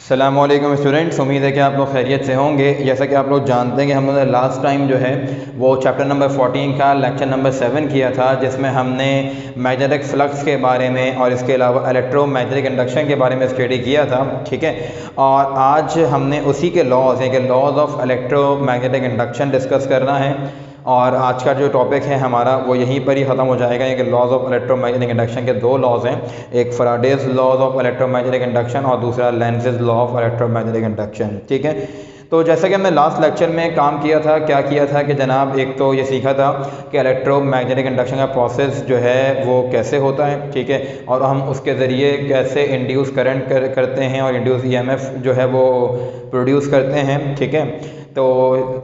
अस्सलामुअलैकुम स्टूडेंट्स, उम्मीद है कि आप लोग खैरियत से होंगे। जैसा कि आप लोग जानते हैं कि हम लोगों ने लास्ट टाइम जो है वो चैप्टर नंबर 14 का लेक्चर नंबर 7 किया था, जिसमें हमने मैग्नेटिक फ्लक्स के बारे में और इसके अलावा इलेक्ट्रोमैग्नेटिक इंडक्शन के बारे में स्टडी किया था। ठीक है, और आज हमने उसी के लॉज यानी कि laws of electromagnetic induction discuss करना है। और आज का जो टॉपिक है हमारा वो यहीं पर ही ख़त्म हो जाएगा। ये लॉज ऑफ इलेक्ट्रोमैग्नेटिक इंडक्शन के दो लॉज हैं, एक Faraday's laws of electromagnetic induction और दूसरा Lenz's law of electromagnetic induction. ठीक है, तो जैसा कि हमने लास्ट लेक्चर में काम किया था, क्या किया था कि जनाब एक तो ये सीखा था कि इलेक्ट्रोमैग्नेटिक इंडक्शन का प्रोसेस जो है वो कैसे होता है। ठीक है, और हम उसके ज़रिए कैसे इंड्यूस करंट करते हैं और इंड्यूस ईएमएफ जो है वो प्रोड्यूस करते हैं। ठीक है, तो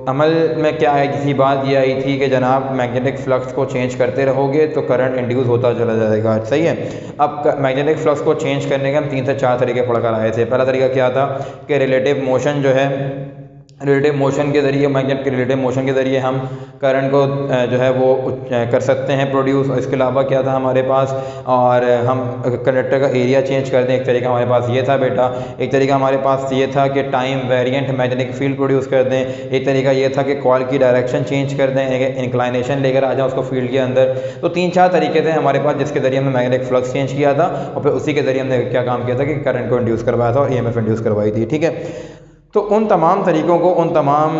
अमल में क्या है, किसी बात ये आई थी कि जनाब मैग्नेटिक फ्लक्स को चेंज करते रहोगे तो करंट इंड्यूस होता चला जाएगा। सही है, अब मैग्नेटिक फ्लक्स को चेंज करने के हम 3 से 4 तरीके पढ़ कर आए थे। पहला तरीका क्या था कि रिलेटिव मोशन जो है, रिलेटिव मोशन के ज़रिए, मैग्नेट के रिलेटिव मोशन के ज़रिए हम करंट को जो है वो कर सकते हैं प्रोड्यूस। और इसके अलावा क्या था हमारे पास, और हम कंडक्टर का एरिया चेंज कर दें, एक तरीका हमारे पास ये था बेटा। एक तरीका हमारे पास ये था कि time variant magnetic field produce कर दें। एक तरीका ये था कि कॉइल की डायरेक्शन चेंज कर दें, इंक्लाइनेशन लेकर आ जाए उसको फील्ड के अंदर। तो 3-4 तरीके थे हमारे पास जिसके ज़रिए हमने मैग्नेटिक फ्लक्स चेंज किया था, और फिर उसी के ज़रिए हमने क्या काम किया था कि करंट को इंड्यूस करवाया था और ईएमएफ इंड्यूस करवाई थी। ठीक है, तो उन तमाम तरीक़ों को, उन तमाम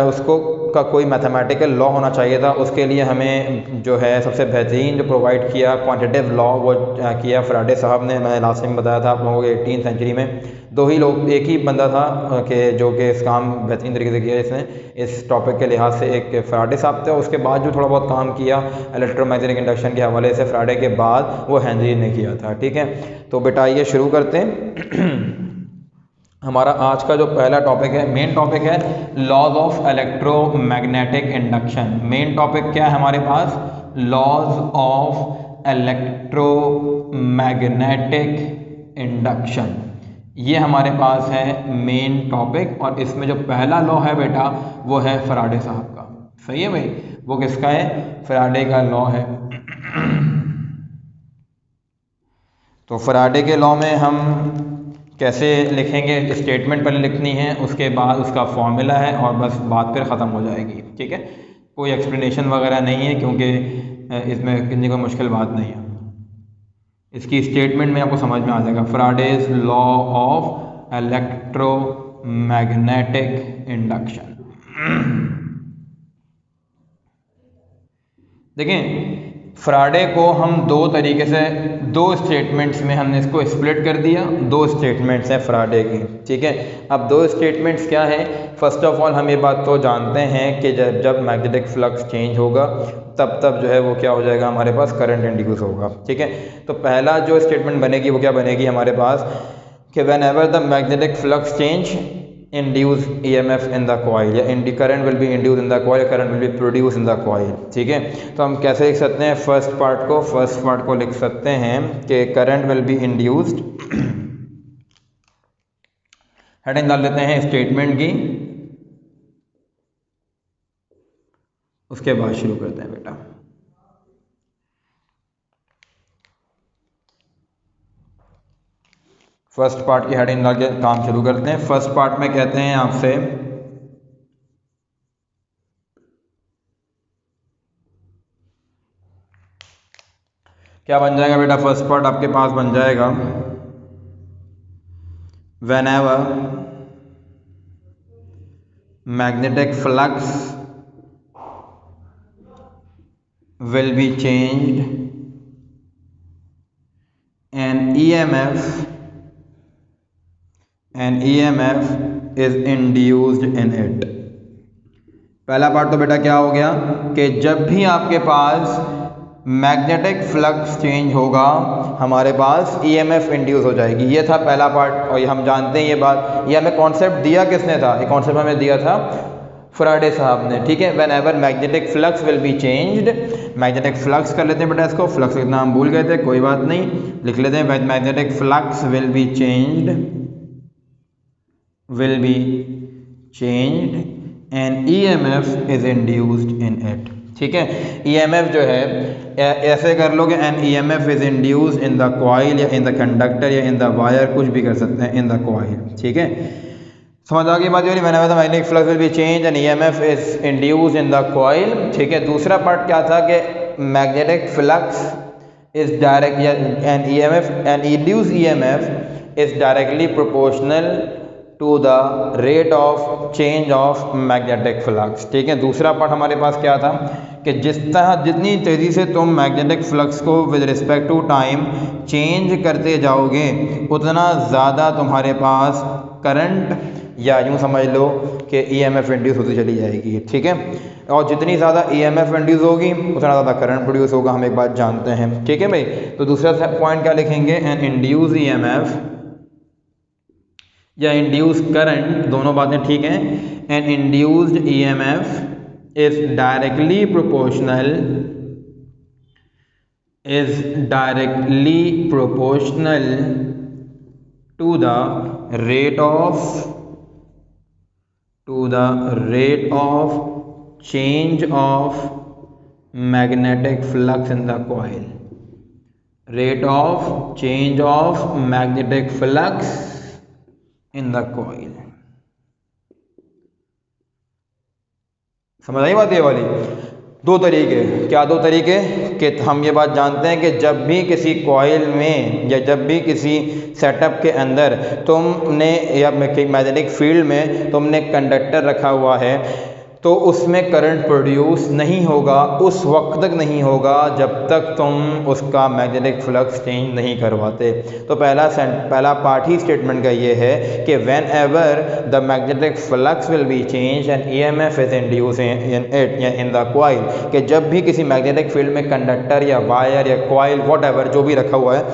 उसको का कोई मैथमेटिकल लॉ होना चाहिए था। उसके लिए हमें जो है सबसे बेहतरीन जो प्रोवाइड किया क्वांटिटेटिव लॉ वो किया फैराडे साहब ने। मैंने लास्ट टाइम बताया था आप लोगों को 18वीं सेंचुरी में 2 ही लोग, एक ही बंदा था कि जो कि इस काम बेहतरीन तरीके से किया इसने, इस टॉपिक के लिहाज से एक फैराडे साहब थे। उसके बाद जो थोड़ा बहुत काम किया इलेक्ट्रोमैग्नेटिक इंडक्शन के हवाले से फैराडे के बाद, वो हेनरी ने किया था। ठीक है, तो बेटा आइए शुरू करते हैं। हमारा आज का जो पहला टॉपिक है, मेन टॉपिक है laws of electromagnetic induction. Main topic क्या है हमारे पास, लॉज ऑफ इलेक्ट्रोमैग्नेटिक इंडक्शन। ये हमारे पास है मेन टॉपिक, और इसमें जो पहला लॉ है बेटा वो है फैराडे साहब का। सही है भाई, वो किसका है, फैराडे का लॉ है। तो फैराडे के लॉ में हम कैसे लिखेंगे, स्टेटमेंट पहले लिखनी है, उसके बाद उसका फॉर्मूला है, और बस बात फिर ख़त्म हो जाएगी। ठीक है, कोई एक्सप्लेनेशन वगैरह नहीं है, क्योंकि इसमें कितनी कोई मुश्किल बात नहीं है। इसकी स्टेटमेंट में आपको समझ में आ जाएगा। Faraday's law of electromagnetic induction. देखें, फैराडे को हम दो तरीके से, 2 स्टेटमेंट्स में हमने इसको स्प्लिट कर दिया। 2 स्टेटमेंट्स हैं फैराडे की। ठीक है, अब 2 स्टेटमेंट्स क्या है, फर्स्ट ऑफ ऑल हम ये बात तो जानते हैं कि जब मैग्नेटिक फ्लक्स चेंज होगा तब जो है वो क्या हो जाएगा, हमारे पास करंट इंड्यूस होगा। ठीक है, तो पहला जो स्टेटमेंट बनेगी वो क्या बनेगी हमारे पास कि when ever the magnetic flux change induce EMF in the coil, या current will be induced in the coil, current will be produced in the coil। ठीक है, तो हम कैसे लिख सकते हैं फर्स्ट पार्ट को लिख सकते हैं कि current will be induced. Heading डाल लेते हैं स्टेटमेंट की, उसके बाद शुरू करते हैं बेटा। फर्स्ट पार्ट की हेडिंग डाल के काम शुरू करते हैं। फर्स्ट पार्ट में कहते हैं आपसे क्या बन जाएगा बेटा, फर्स्ट पार्ट आपके पास बन जाएगा whenever magnetic flux will be changed and EMF is induced in it। पहला पार्ट तो बेटा क्या हो गया कि जब भी आपके पास मैग्नेटिक फ्लक्स चेंज होगा हमारे पास EMF इंड्यूस हो जाएगी। ये था पहला पार्ट, और ये हम जानते हैं ये बात। ये हमें कॉन्सेप्ट दिया किसने था, ये कॉन्सेप्ट हमें दिया था फैराडे साहब ने। ठीक है, when ever magnetic flux will be changed, magnetic flux कर लेते हैं बेटा, इसको फ्लक्स लिखना हम भूल गए थे, कोई बात नहीं, लिख लेते हैं magnetic flux will be changed and EMF is induced in it. ठीक है। ईएमएफ जो है ऐसे कर लो कि an EMF is induce in the coil या इन द कंडक्टर या इन द वायर, कुछ भी कर सकते हैं, इन द कॉइल। ठीक है, समझ आ गई बात। मैंने बताया था magnetic flux will be change and EMF is induce in the coil. ठीक है, दूसरा पार्ट क्या था कि magnetic flux is direct and EMF and induce EMF is directly proportional to the rate of change of magnetic flux. ठीक है, दूसरा part हमारे पास क्या था कि जितनी तेज़ी से तुम मैग्नेटिक फ्लक्स को with respect to time change करते जाओगे उतना ज़्यादा तुम्हारे पास करंट या यूँ समझ लो कि ईएमएफ इंड्यूस होती चली जाएगी। ठीक है, और जितनी ज़्यादा ईएमएफ इंड्यूस होगी उतना ज़्यादा करंट प्रोड्यूस होगा, हम एक बात जानते हैं। ठीक है भाई, तो दूसरा पॉइंट क्या लिखेंगे, एन इंड्यूस ईएमएफ या इंड्यूस करंट, दोनों बातें ठीक हैं। An induced EMF is directly proportional to the rate of change of magnetic flux in the coil, rate of change of magnetic flux in the coil। समझ आई बात ये वाली? दो तरीके, क्या दो तरीके कि हम ये बात जानते हैं कि जब भी किसी कॉइल में या जब भी किसी सेटअप के अंदर तुमने या मैग्नेटिक फील्ड में तुमने कंडक्टर रखा हुआ है तो उसमें करंट प्रोड्यूस नहीं होगा, उस वक्त तक नहीं होगा जब तक तुम उसका मैग्नेटिक फ्लक्स चेंज नहीं करवाते। तो पहला पार्ट ही स्टेटमेंट का ये है कि when ever the magnetic flux will be change and EMF is induce in the coil, कि जब भी किसी मैग्नेटिक फील्ड में कंडक्टर या वायर या कॉइल व्हाटएवर जो भी रखा हुआ है,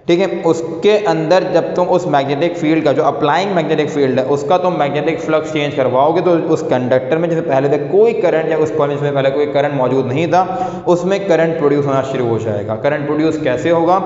ठीक है, उसके अंदर जब तुम उस मैग्नेटिक फील्ड का जो अप्लाइंग मैग्नेटिक फील्ड है उसका तुम मैग्नेटिक फ्लक्स चेंज करवाओगे तो उस कंडक्टर में जैसे पहले से कोई करंट या उस कॉइल में पहले कोई करंट मौजूद नहीं था उसमें करंट प्रोड्यूस होना शुरू हो जाएगा। करंट प्रोड्यूस कैसे होगा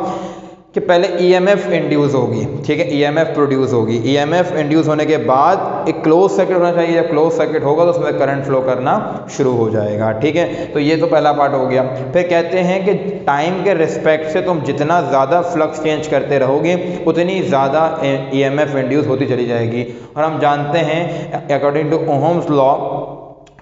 कि पहले ईएमएफ इंड्यूस होगी। ठीक है, ईएमएफ प्रोड्यूस होगी। ईएमएफ इंड्यूस होने के बाद एक क्लोज सर्किट होना चाहिए, जब क्लोज सर्किट होगा तो उसमें करंट फ्लो करना शुरू हो जाएगा। ठीक है, तो ये तो पहला पार्ट हो गया। फिर कहते हैं कि टाइम के रिस्पेक्ट से तुम जितना ज़्यादा फ्लक्स चेंज करते रहोगे उतनी ज़्यादा ईएमएफ इंड्यूस होती चली जाएगी। और हम जानते हैं अकॉर्डिंग टू ओहम्स लॉ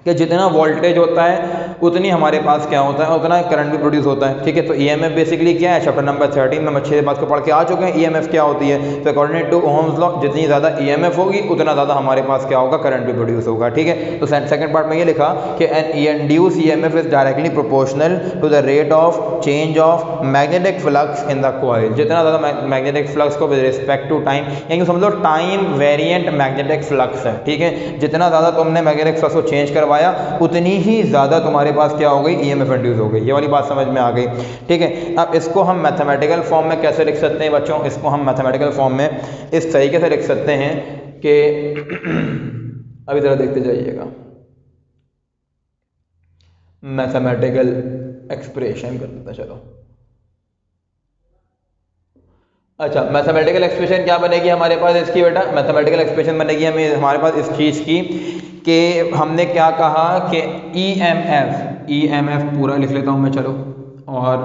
कि जितना वोल्टेज होता है उतनी हमारे पास क्या होता है, उतना करंट भी प्रोड्यूस होता है। ठीक है, तो ईएमएफ बेसिकली क्या है, चैप्टर नंबर 13 में 6 बात को पढ़ के आ चुके हैं ईएमएफ क्या होती है। तो अकॉर्डिंग टू ओहम्स लॉ जितनी ज़्यादा ईएमएफ होगी उतना ज़्यादा हमारे पास क्या होगा, करंट भी प्रोड्यूस होगा। ठीक है, तो सेकंड पार्ट में ये लिखा कि an induce EMF is directly proportional to the rate of change of magnetic flux in the coil. जितना ज़्यादा मैग्नेटिक फ्लक्स को विद रिस्पेक्ट टू टाइम, यानी समझ लो टाइम वेरिएंट मैग्नेटिक फ्लक्स है। ठीक है, जितना ज़्यादा तुमने मैग्नेटिक फ्लक्स को चेंज करवाया उतनी ही ज़्यादा तुम्हारे पास क्या हो गई, ईएमएफ इंड्यूस हो गई। ये वाली बात समझ में आ गई। ठीक है, अब इसको हम मैथमेटिकल फॉर्म में कैसे लिख सकते हैं बच्चों, इसको हम मैथमेटिकल फॉर्म में इस तरीके से लिख सकते हैं कि अभी ज़रा देखते जाइएगा, मैथमेटिकल एक्सप्रेशन कर देते हैं। चलो अच्छा, मैथमेटिकल एक्सप्रेशन क्या बनेगी हमारे पास इसकी बेटा, मैथमेटिकल एक्सप्रेशन बनेगी हमें हमारे पास इस चीज़ की कि हमने क्या कहा कि ईएमएफ पूरा लिख लेता हूँ मैं, चलो, और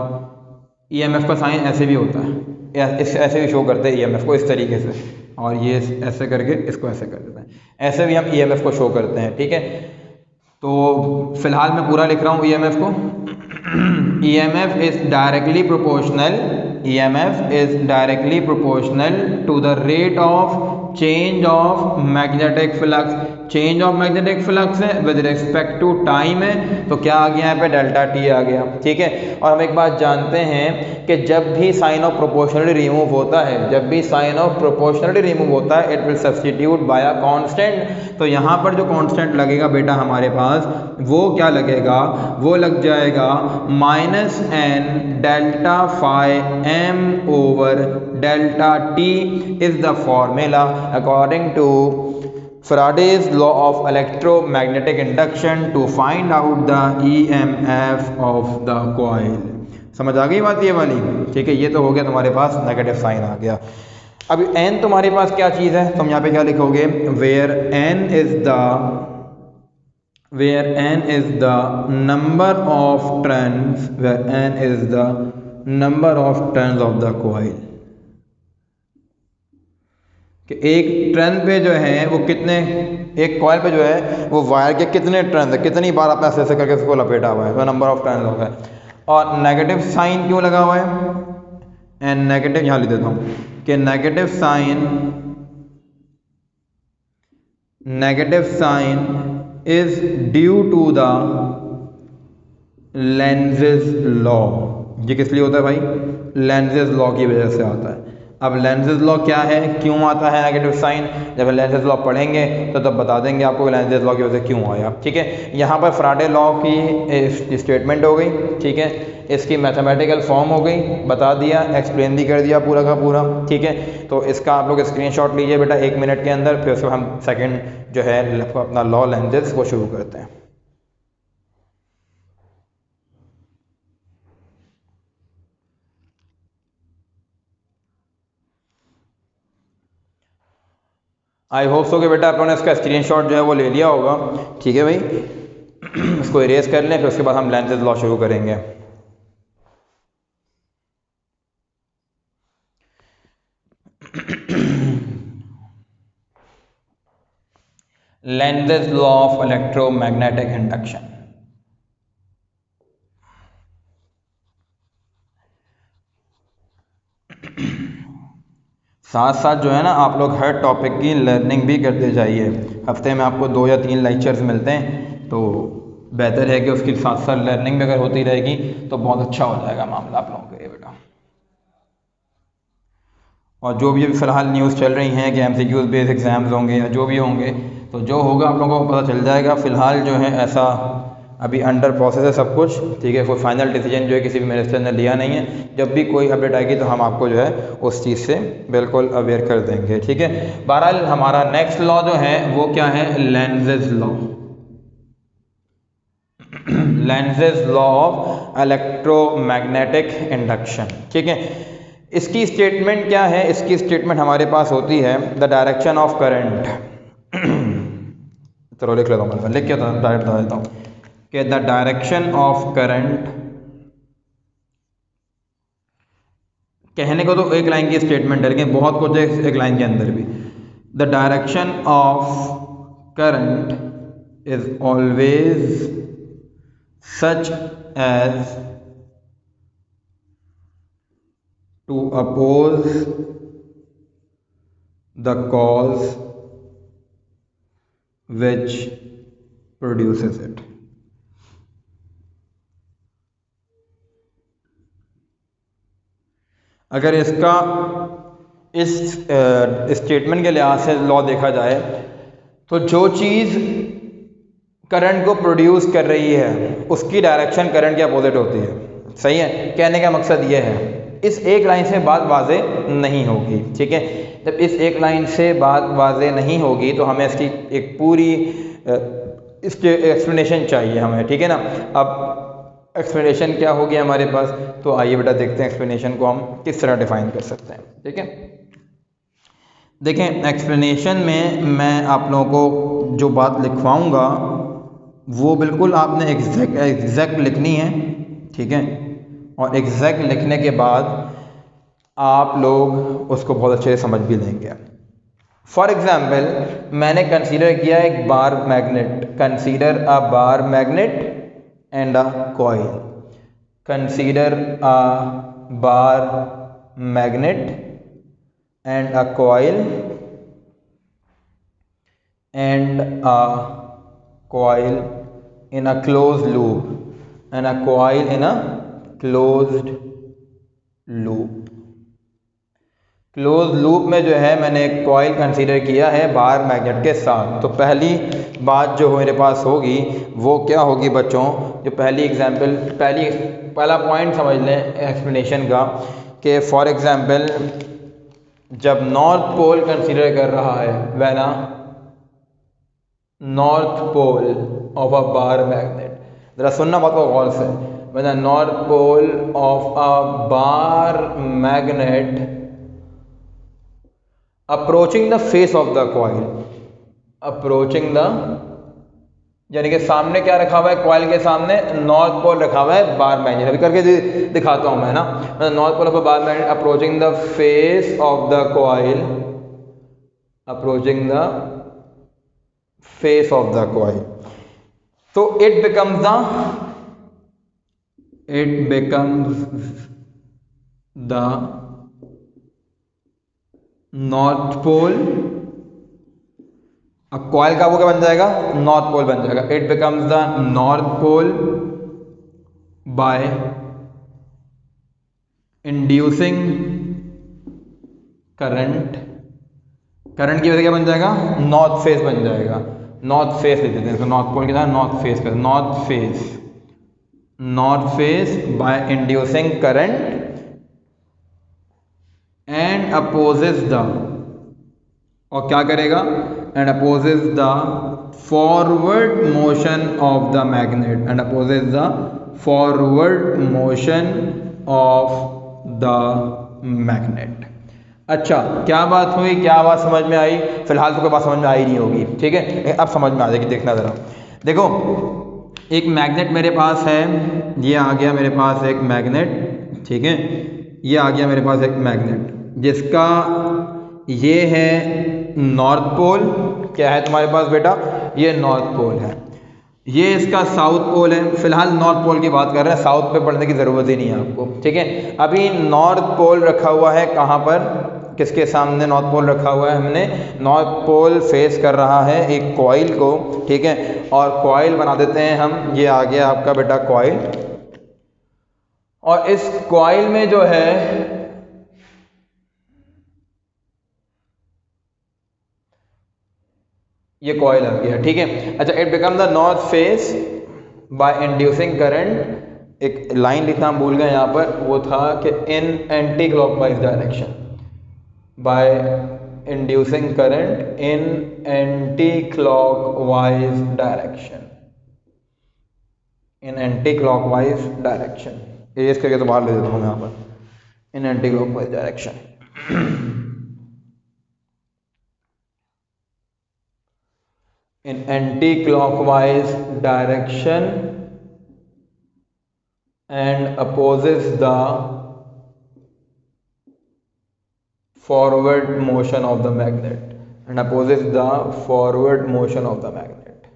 ईएमएफ का साइन ऐसे भी होता है, ऐसे भी शो करते हैं ईएमएफ को इस तरीके से, और ये ऐसे करके इसको ऐसे कर देते हैं, ऐसे भी हम ईएमएफ को शो करते हैं। ठीक है, तो फिलहाल मैं पूरा लिख रहा हूँ ईएमएफ को। EMF is directly proportional to the rate of change of magnetic flux. Change of magnetic flux है विद रिस्पेक्ट टू टाइम है, तो क्या आ गया यहाँ पे, डेल्टा टी आ गया। ठीक है, और हम एक बात जानते हैं कि जब भी साइन ऑफ प्रोपोर्शनलिटी रिमूव होता है, it will substitute by a constant. तो यहाँ पर जो कांस्टेंट लगेगा बेटा हमारे पास वो क्या लगेगा, वो लग जाएगा -n delta phi m over delta t is the formula according to Faraday's law of electromagnetic induction to find out the EMF of the coil। समझ आ गई बात ये वाली? ठीक है, ये तो हो गया तुम्हारे पास नेगेटिव साइन आ गया। अब n तुम्हारे पास क्या चीज़ है, तुम यहाँ पे क्या लिखोगे, where n where n is the number of turns, where n is the number of turns of the coil, कि एक टर्न पे जो है वो कितने, एक कॉइल पे जो है वो वायर के कितने टर्न है, कितनी बार आपने ऐसे ऐसे करके उसको लपेटा हुआ है, तो नंबर ऑफ टर्न होगा। और नेगेटिव साइन क्यों लगा हुआ है, एंड नेगेटिव यहाँ लिख देता हूँ कि negative sign is due to the Lenz's law. ये किस लिए होता है भाई, लेंजेस लॉ की वजह से आता है। अब लेंजेस लॉ क्या है, क्यों आता है नेगेटिव साइन, जब लेंजेस लॉ पढ़ेंगे तो तब बता देंगे आपको लेंजेस लॉ की वजह से क्यों आया। ठीक है, यहाँ पर फैराडे लॉ की स्टेटमेंट हो गई। ठीक है, इसकी मैथमेटिकल फॉर्म हो गई, बता दिया, एक्सप्लेन भी कर दिया पूरा का पूरा। ठीक है, तो इसका आप लोग स्क्रीनशॉट लीजिए बेटा 1 मिनट के अंदर, फिर उसको हम सेकेंड जो है अपना लॉ लेंजेस वो शुरू करते हैं। आई होप सो कि बेटा आप लोगों ने इसका स्क्रीनशॉट जो है वो ले लिया होगा। ठीक है भाई, इसको इरेज कर लें, फिर उसके बाद हम लेंजेस लॉ शुरू करेंगे। Lenz's law of electromagnetic induction. साथ साथ जो है ना आप लोग हर टॉपिक की लर्निंग भी करते जाइए। हफ्ते में आपको 2 या 3 लेक्चर्स मिलते हैं, तो बेहतर है कि उसकी साथ साथ लर्निंग भी अगर होती रहेगी तो बहुत अच्छा हो जाएगा मामला आप लोगों के लिए बेटा। और जो भी फ़िलहाल न्यूज़ चल रही हैं कि MCQ बेस्ड एग्ज़ाम्स होंगे या जो भी होंगे, तो जो होगा आप लोगों को पता चल जाएगा। फ़िलहाल जो है ऐसा अभी अंडर प्रोसेस है सब कुछ। ठीक है, कोई फाइनल डिसीजन जो है किसी भी मिनिस्टर ने लिया नहीं है। जब भी कोई अपडेट आएगी तो हम आपको जो है उस चीज़ से बिल्कुल अवेयर कर देंगे। ठीक है, बहरहाल हमारा नेक्स्ट लॉ जो है वो क्या है, Lenz's law. Lenz's law of electromagnetic induction. ठीक है, इसकी स्टेटमेंट क्या है, इसकी स्टेटमेंट हमारे पास होती है द डायरेक्शन ऑफ करंट। चलो लिख लेता हूँ, लिख के डायरेक्ट बता देता हूँ कि द डायरेक्शन ऑफ करंट, कहने को तो एक लाइन की स्टेटमेंट है लेकिन बहुत कुछ है एक लाइन के अंदर भी। The direction of current is always such as to oppose the cause which produces it। अगर इसका इस स्टेटमेंट के लिहाज से लॉ देखा जाए तो जो चीज़ करंट को प्रोड्यूस कर रही है उसकी डायरेक्शन करंट के अपोजिट होती है। सही है, कहने का मकसद ये है। इस एक लाइन से बात वाजे नहीं होगी। ठीक है, जब इस एक लाइन से बात वाजे नहीं होगी तो हमें इसकी एक पूरी इसके एक्सप्लेनेशन चाहिए हमें। ठीक है ना, अब एक्सप्लेनेशन क्या होगी हमारे पास, तो आइए बेटा देखते हैं एक्सप्लेनेशन को हम किस तरह डिफाइन कर सकते हैं। ठीक है, देखें एक्सप्लेनेशन में मैं आप लोगों को जो बात लिखवाऊंगा वो बिल्कुल आपने एग्जैक्ट लिखनी है। ठीक है, और एग्जैक्ट लिखने के बाद आप लोग उसको बहुत अच्छे से समझ भी लेंगे। फॉर एग्जाम्पल मैंने कंसीडर किया एक bar magnet, consider a bar magnet and a coil, consider a bar magnet and a coil and a coil in a close loop and a coil in a closed loop. Close loop में जो है मैंने एक coil consider किया है bar magnet के साथ। तो पहली बात जो मेरे पास होगी वो क्या होगी बच्चों, जो पहला पॉइंट समझ लें एक्सप्लेनेशन का कि फॉर एग्जांपल जब नॉर्थ पोल कंसीडर कर रहा है, वह ना north pole of a bar magnet, ज़रा सुनना बात को गौर से, when the north pole of a bar magnet approaching the face of the coil, approaching the यानी कि सामने क्या रखा हुआ है, कॉइल के सामने नॉर्थ पोल रखा हुआ है बार मैग्नेट। अभी करके दिखाता हूं मैं ना। North pole of bar magnet approaching the face of the coil, approaching the face of the coil, तो it becomes the north pole. अब कॉइल का वो क्या बन जाएगा, नॉर्थ पोल बन जाएगा। It becomes the north pole by inducing current. Current की वजह से क्या बन जाएगा, नॉर्थ फेस बन जाएगा। नॉर्थ फेस लिख देते हैं इसको, नॉर्थ पोल की तरह नॉर्थ फेस का, north face by inducing current and opposes the, और क्या करेगा, and opposes the forward motion of the magnet, and opposes the forward motion of the magnet. अच्छा, क्या बात हुई, क्या बात समझ में आई? फिलहाल तो कोई बात समझ में आई नहीं होगी, ठीक है, अब समझ में आ जाएगी। देखना ज़रा, देखो एक मैग्नेट मेरे पास है, ये आ गया मेरे पास एक मैग्नेट, ठीक है, ये आ गया मेरे पास एक मैग्नेट जिसका ये है नॉर्थ पोल। क्या है तुम्हारे पास बेटा, ये नॉर्थ पोल है, ये इसका साउथ पोल है। फिलहाल नॉर्थ पोल की बात कर रहे हैं, साउथ पे पढ़ने की ज़रूरत ही नहीं है आपको, ठीक है। अभी नॉर्थ पोल रखा हुआ है कहाँ पर, किसके सामने नॉर्थ पोल रखा हुआ है हमने, नॉर्थ पोल फेस कर रहा है एक कॉइल को, ठीक है, और कॉइल बना देते हैं हम। ये आ गया आपका बेटा कॉइल, और इस कॉइल में जो है ये कॉइल आ गया, ठीक है। अच्छा, it become the north face by inducing current. एक लाइन लिखना हम भूल गए यहाँ पर, वो था कि in anticlockwise direction, by inducing current in anticlockwise direction, in anticlockwise direction. ये इस करके तो बाहर ले देता हूँ यहाँ पर, in anticlockwise direction, in anti-clockwise direction and opposes the forward motion of the magnet, and opposes the forward motion of the magnet.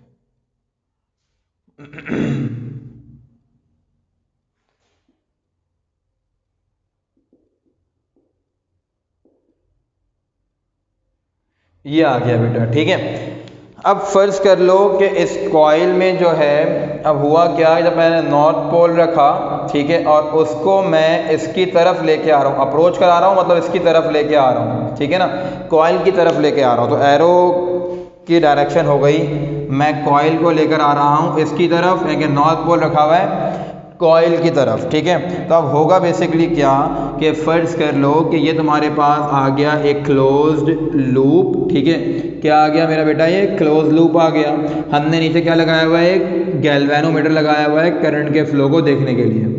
ये आ गया बेटा, ठीक है। अब फर्ज कर लो कि इस कॉइल में जो है, अब हुआ क्या, जब मैंने नॉर्थ पोल रखा, ठीक है, और उसको मैं इसकी तरफ लेके आ रहा हूँ, अप्रोच करा रहा हूँ, मतलब इसकी तरफ लेके आ रहा हूँ, ठीक है ना, कॉइल की तरफ लेके आ रहा हूँ, तो एरो की डायरेक्शन हो गई, मैं कॉइल को लेकर आ रहा हूँ इसकी तरफ, यानी नॉर्थ पोल रखा हुआ है कॉइल की तरफ, ठीक है। तो अब होगा बेसिकली क्या कि फर्ज कर लो कि ये तुम्हारे पास आ गया एक क्लोज्ड लूप, ठीक है। क्या आ गया मेरा बेटा, ये क्लोज लूप आ गया। हमने नीचे क्या लगाया हुआ है, एक गैल्वेनोमीटर लगाया हुआ है करंट के फ्लो को देखने के लिए।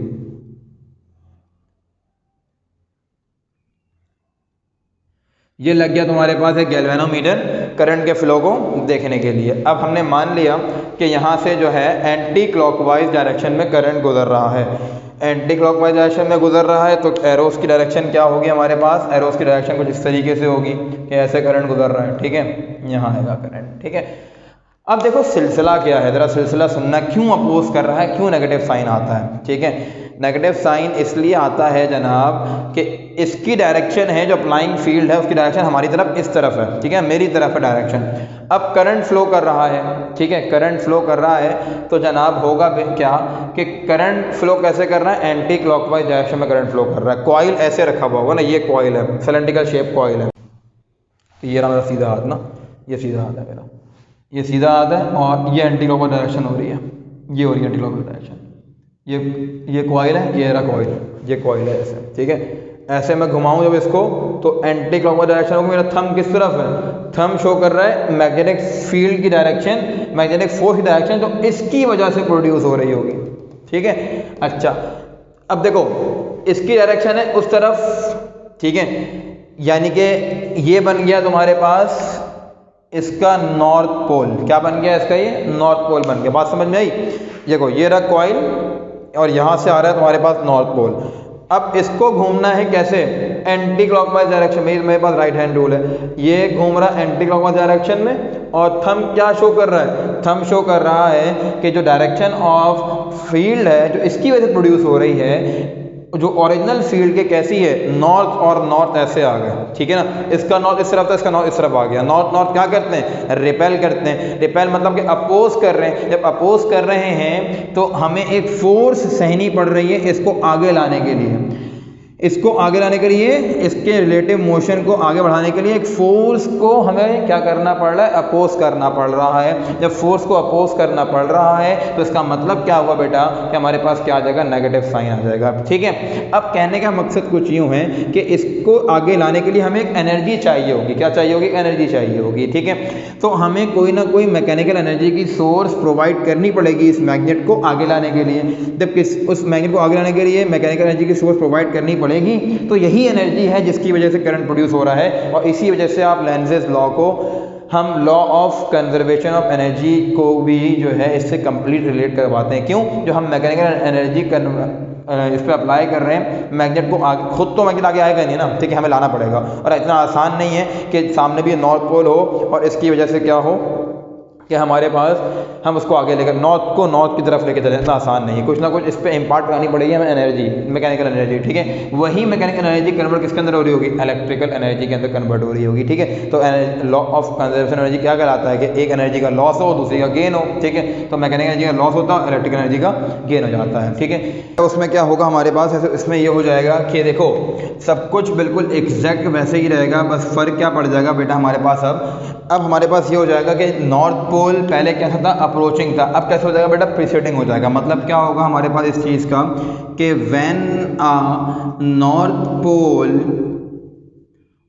ये लग गया तुम्हारे पास एक गैल्वेनोमीटर करंट के फ्लो को देखने के लिए। अब हमने मान लिया कि यहाँ से जो है एंटी क्लॉकवाइज डायरेक्शन में करंट गुजर रहा है, एंटी क्लॉकवाइज डायरेक्शन में गुजर रहा है, तो एरोस की डायरेक्शन क्या होगी हमारे पास, एरोस की डायरेक्शन कुछ इस तरीके से होगी कि ऐसे करंट गुजर रहा है, ठीक है, यहाँ आएगा करंट, ठीक है। अब देखो सिलसिला क्या है, ज़रा सिलसिला सुनना, क्यों अपोज कर रहा है, क्यों नेगेटिव साइन आता है, ठीक है। नेगेटिव साइन इसलिए आता है जनाब कि इसकी डायरेक्शन है, जो अप्लाइंग फील्ड है उसकी डायरेक्शन हमारी तरफ इस तरफ है, ठीक है, मेरी तरफ है डायरेक्शन। अब करंट फ्लो कर रहा है, ठीक है, करंट फ्लो कर रहा है, तो जनाब होगा क्या कि करंट फ्लो कैसे कर रहा है, एंटी क्लॉकवाइज डायरेक्शन में करंट फ्लो कर रहा है। कॉइल ऐसे रखा हुआ होगा ना, ये कॉइल है, सिलेंड्रिकल शेप कॉइल है, ये रहा मेरा सीधा हाथ ना, ये सीधा हाथ है मेरा, ये सीधा हाथ है, और ये एंटी क्लॉकवाइज डायरेक्शन हो रही है, ये हो रही है एंटी क्लॉकवाइज डायरेक्शन। ये कॉइल है, ये रहा कॉइल, ये कॉइल है ऐसे, ठीक है। ऐसे मैं घुमाऊं जब इसको तो एंटी क्लॉकवाइज डायरेक्शन होगी। मेरा थंब किस तरफ है, थंब शो कर रहा है मैग्नेटिक फील्ड की डायरेक्शन, मैग्नेटिक फोर्स की डायरेक्शन, तो इसकी वजह से प्रोड्यूस हो रही होगी, ठीक है। अच्छा, अब देखो इसकी डायरेक्शन है उस तरफ, ठीक है, यानी कि ये बन गया तुम्हारे पास इसका नॉर्थ पोल क्या बन गया, इसका ये नॉर्थ पोल बन गया। बात समझ में आई? देखो ये रहा कॉइल और यहाँ से आ रहा है तुम्हारे पास नॉर्थ पोल। अब इसको घूमना है कैसे, एंटी क्लॉकवाइज डायरेक्शन में। मेरे पास राइट हैंड रूल है, ये घूम रहा है एंटी क्लॉकवाइज डायरेक्शन में और थंब क्या शो कर रहा है, थंब शो कर रहा है कि जो डायरेक्शन ऑफ फील्ड है जो इसकी वजह से प्रोड्यूस हो रही है, जो ओरिजिनल फील्ड के कैसी है, नॉर्थ और नॉर्थ ऐसे आ गए, ठीक है ना। इसका नॉर्थ इस तरफ था, इसका नॉर्थ इस तरफ आ गया। नॉर्थ नॉर्थ क्या करते हैं, रिपेल करते हैं। रिपेल मतलब कि अपोज कर रहे हैं। जब अपोज कर रहे हैं तो हमें एक फोर्स सहनी पड़ रही है इसको आगे लाने के लिए, इसको आगे लाने के लिए, इसके रिलेटिव मोशन को आगे बढ़ाने के लिए एक फोर्स को हमें क्या करना पड़ रहा है, अपोज करना पड़ रहा है। जब फोर्स को अपोज करना पड़ रहा है तो इसका मतलब क्या हुआ बेटा कि हमारे पास क्या आ जाएगा, नेगेटिव साइन आ जाएगा, ठीक है। अब कहने का मकसद कुछ यूँ है कि इसको आगे लाने के लिए हमें एक एनर्जी चाहिए होगी। क्या चाहिए होगी, एनर्जी चाहिए होगी, ठीक है। तो हमें कोई ना कोई मैकेनिकल एनर्जी की सोर्स प्रोवाइड करनी पड़ेगी इस मैग्नेट को आगे लाने के लिए। जब उस मैग्नेट को आगे लाने के लिए मैकेनिकल एनर्जी की सोर्स प्रोवाइड करनी पड़ेगी, तो यही एनर्जी है जिसकी वजह से करंट प्रोड्यूस हो रहा है। और इसी वजह से आप लेंजेस लॉ को हम law of conservation of energy को भी जो है इससे कंप्लीट रिलेट करवाते हैं। क्यों, जो हम मैकेनिकल एनर्जी इस पर अप्लाई कर रहे हैं मैग्नेट को आगे, खुद तो मैग्नेट आगे आएगा नहीं ना, ठीक है, हमें लाना पड़ेगा। और इतना आसान नहीं है कि सामने भी नॉर्थ पोल हो और इसकी वजह से क्या हो कि हमारे पास हम उसको आगे लेकर नॉर्थ की तरफ लेकर चले, इतना आसान नहीं है। कुछ ना कुछ इस पर इम्पार्ट करानी पड़ेगी हमें एनर्जी, मैकेनिकल एनर्जी, ठीक है। वही मैकेनिकल एनर्जी कन्वर्ट किसके अंदर हो रही होगी, इलेक्ट्रिकल एनर्जी के अंदर कन्वर्ट हो रही होगी, ठीक है। तो लॉ ऑफ कंजर्वेशन एनर्जी क्या कहलाता है कि एक एनर्जी का लॉस हो दूसरी का गेन हो, ठीक है। तो मैकेनिकल एनर्जी का लॉस होता है, इलेक्ट्रिकल एनर्जी का गेन हो जाता है, ठीक है। तो उसमें क्या होगा हमारे पास, इसमें ये हो जाएगा कि देखो सब कुछ बिल्कुल एग्जैक्ट वैसे ही रहेगा, बस फर्क क्या पड़ जाएगा बेटा हमारे पास। अब हमारे पास ये हो जाएगा कि नॉर्थ पोल पहले क्या था, अप्रोचिंग था, अब कैसे हो जाएगा बेटा, प्रीसीडिंग हो जाएगा। मतलब क्या होगा हमारे पास इस चीज़ का कि when a north pole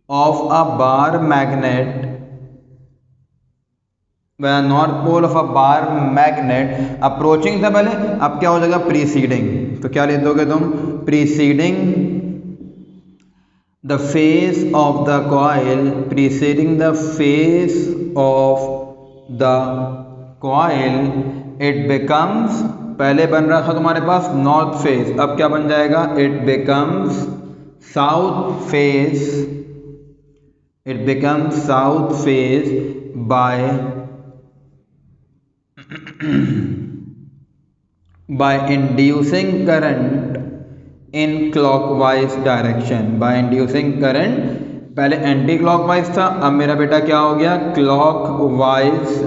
of a bar magnet, north pole of a bar magnet approaching था पहले, अब क्या हो जाएगा, प्रीसीडिंग। तो क्या लिख दोगे तुम, preceding the face of the coil, preceding the face of the coil, it becomes, पहले बन रहा था तुम्हारे पास नॉर्थ फेस, अब क्या बन जाएगा, it becomes south face, it becomes south face by inducing current in clockwise direction, by inducing current. पहले एंटी क्लॉकवाइज था, अब मेरा बेटा क्या हो गया, क्लॉकवाइज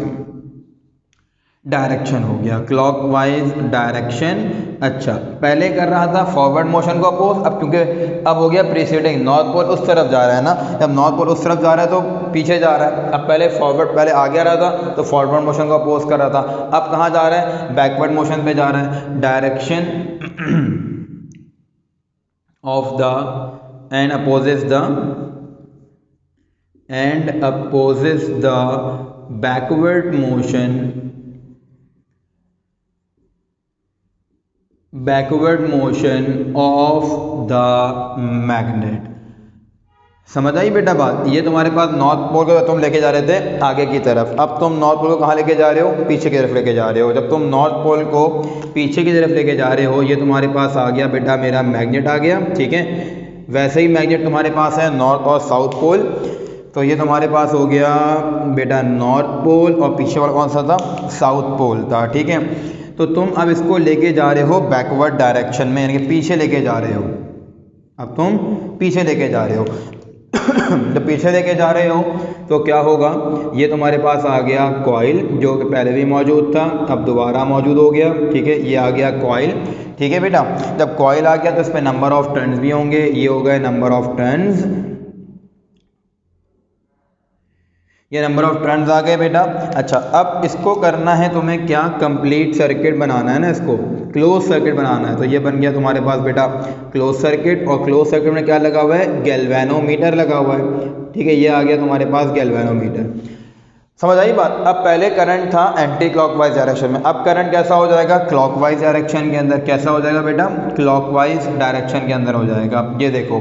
डायरेक्शन हो गया, क्लॉकवाइज डायरेक्शन। अच्छा, पहले कर रहा था फॉरवर्ड मोशन को अपोज, अब क्योंकि अब हो गया प्रीसीडिंग, नॉर्थ पोल उस तरफ जा रहा है ना, जब नॉर्थ पोल उस तरफ जा रहा है तो पीछे जा रहा है। अब पहले फॉरवर्ड, पहले आगे आ रहा था तो फॉरवर्ड मोशन को अपोज कर रहा था, अब कहाँ जा रहा है, बैकवर्ड मोशन पे जा रहा है। Direction of the and opposes the backward motion of the magnet। समझ आई बेटा बात। ये तुम्हारे पास नॉर्थ पोल को तुम लेके जा रहे थे आगे की तरफ, अब तुम नॉर्थ पोल को कहाँ लेके जा रहे हो, पीछे की तरफ लेके जा रहे हो। जब तुम नॉर्थ पोल को पीछे की तरफ लेके जा रहे हो, ये तुम्हारे पास आ गया बेटा मेरा मैग्नेट आ गया, ठीक है। वैसे ही मैग्नेट तुम्हारे पास है नॉर्थ और साउथ पोल, तो ये तुम्हारे पास हो गया बेटा नॉर्थ पोल और पीछे वाला कौन सा था, साउथ पोल था, ठीक है। तो तुम अब इसको लेके जा रहे हो बैकवर्ड डायरेक्शन में, यानी कि पीछे लेके जा रहे हो। अब तुम पीछे लेके जा रहे हो जब पीछे लेके जा रहे हो तो क्या होगा, ये तुम्हारे पास आ गया कॉइल जो कि पहले भी मौजूद था, अब दोबारा मौजूद हो गया, ठीक है। ये आ गया कॉइल, ठीक है बेटा। जब कॉइल आ गया तो इसमें नंबर ऑफ टर्न्स भी होंगे, ये हो गए नंबर ऑफ टर्न्स, ये नंबर ऑफ टर्न्स आ गए बेटा। अच्छा, अब इसको करना है तुम्हें क्या, कंप्लीट सर्किट बनाना है ना, इसको क्लोज सर्किट बनाना है। तो ये बन गया तुम्हारे पास बेटा क्लोज सर्किट, और क्लोज सर्किट में क्या लगा हुआ है, गैल्वेनोमीटर लगा हुआ है, ठीक है। ये आ गया तुम्हारे पास गैल्वेनोमीटर। समझ आई बात। अब पहले करंट था एंटी क्लॉकवाइज डायरेक्शन में, अब करंट कैसा हो जाएगा, क्लॉकवाइज डायरेक्शन के अंदर। कैसा हो जाएगा बेटा, क्लॉकवाइज डायरेक्शन के अंदर हो जाएगा। ये देखो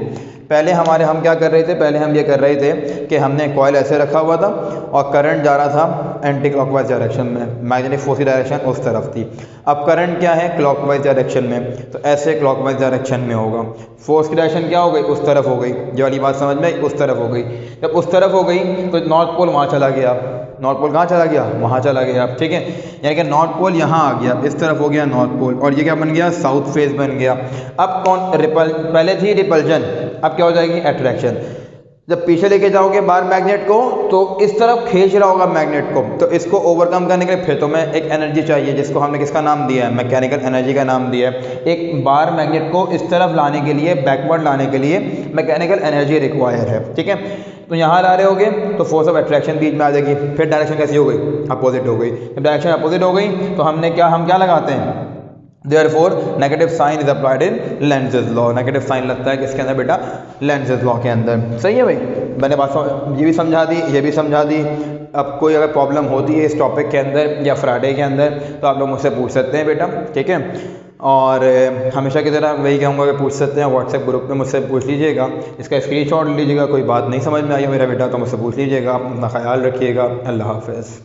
पहले हम क्या कर रहे थे, पहले हम ये कर रहे थे कि हमने कॉइल ऐसे रखा हुआ था और करंट जा रहा था एंटी क्लॉकवाइज डायरेक्शन में, मैग्नेटिक फोर्स की डायरेक्शन उस तरफ थी। अब करंट क्या है, क्लॉकवाइज डायरेक्शन में, तो ऐसे क्लॉकवाइज डायरेक्शन में होगा। फोर्स की डायरेक्शन क्या हो गई, उस तरफ हो गई, ये वाली बात समझ में आई, उस तरफ हो गई। जब उस तरफ हो गई तो नॉर्थ पोल वहाँ चला गया, नॉर्थ पोल कहाँ चला गया, वहाँ चला गया, ठीक है। यानी कि नॉर्थ पोल यहाँ आ गया, इस तरफ हो गया नॉर्थ पोल, और ये क्या बन गया, साउथ फेज बन गया। अब कौन पहले थी रिपल्जन, अब क्या हो जाएगी, अट्रैक्शन। जब पीछे लेके जाओगे बाहर मैग्नेट को तो इस तरफ खींच रहा होगा मैग्नेट को, तो इसको ओवरकम करने के लिए फिर तो मैं एक एनर्जी चाहिए, जिसको हमने किसका नाम दिया है, मैकेनिकल एनर्जी का नाम दिया है। एक बार मैग्नेट को इस तरफ लाने के लिए, बैकवर्ड लाने के लिए मैकेनिकल एनर्जी रिक्वायर है, ठीक है। तो यहाँ ला रहे होगे तो फोर्स ऑफ अट्रैक्शन बीच में आ जाएगी, फिर डायरेक्शन कैसी हो गई, अपोजिट हो गई। जब डायरेक्शन अपोजिट हो गई तो हम क्या लगाते हैं, Therefore negative sign is applied in Lenz's law. Negative sign लगता है किसके अंदर बेटा, लेंजेज लॉ के अंदर। सही है भाई, मैंने बात ये भी समझा दी, ये भी समझा दी। अब कोई अगर प्रॉब्लम होती है इस टॉपिक के अंदर या फ्राइडे के अंदर तो आप लोग मुझसे पूछ सकते हैं बेटा, ठीक है। और हमेशा की तरह वही कहूँगा कि पूछ सकते हैं, व्हाट्सएप ग्रुप में मुझसे पूछ लीजिएगा, इसका स्क्रीनशॉट लीजिएगा। कोई बात नहीं समझ में आई है मेरा बेटा तो मुझसे पूछ लीजिएगा। अपना ख्याल रखिएगा, अल्लाह हाफ़िज़।